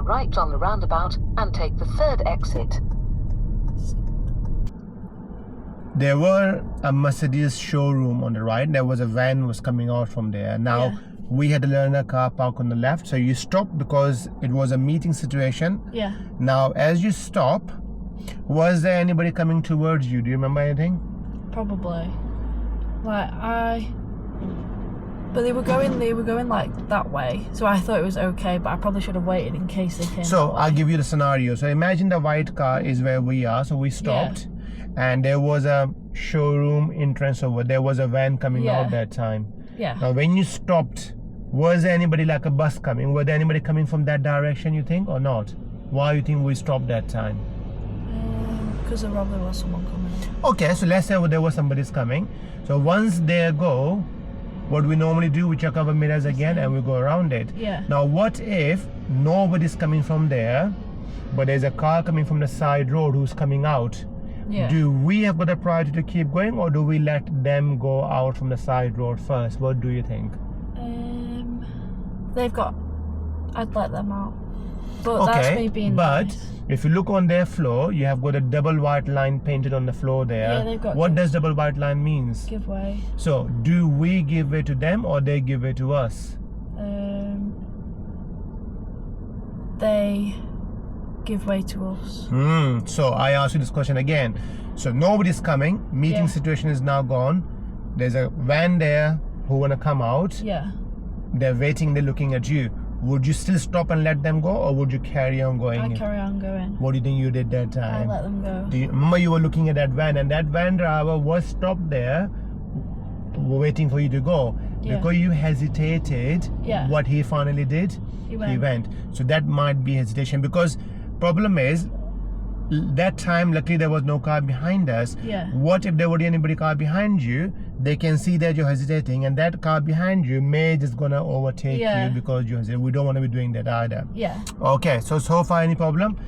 right on the roundabout and take the third exit. There were a Mercedes showroom on the right. There was a van was coming out from there. Now, Yeah. we had to learn a car park on the left. So you stopped because it was a meeting situation. Yeah. Now, as you stop, was there anybody coming towards you? Do you remember anything? Probably. But they were going like that way. So I thought it was okay, but I probably should have waited in case they came. So that way. I'll give you the scenario. So imagine the white car is where we are. So we stopped and there was a showroom entrance over. There was a van coming out that time. Yeah. Now when you stopped, was there anybody like a bus coming? Were there anybody coming from that direction, you think, or not? Why you think we stopped that time? Because there probably was someone coming. Okay, so let's say there was somebody's coming. So once they go, what we normally do, we check our mirrors again and we go around it. Yeah. Now what if nobody's coming from there, but there's a car coming from the side road who's coming out? Yeah. Do we have got a priority to keep going, or do we let them go out from the side road first? What do you think? I'd let them out. But that's me being nice. If you look on their floor, you have got a double white line painted on the floor there. Yeah, they've got what does double white line means? Give way. So do we give way to them or they give way to us? They give way to us. So I ask you this question again. So nobody's coming. Meeting situation is now gone. There's a van there who wanna come out. Yeah. They're waiting, they're looking at you. Would you still stop and let them go, or would you carry on going? I'd carry on going. What do you think you did that time? I'd let them go. Do you remember you were looking at that van, and that van driver was stopped there waiting for you to go? Because you hesitated, what he finally did? He went. So that might be hesitation, because problem is that time luckily there was no car behind us. What if there would be anybody car behind you? They can see that you're hesitating, and that car behind you may just gonna overtake you because you hesitate. We don't want to be doing that either. Yeah. Okay, so far any problem?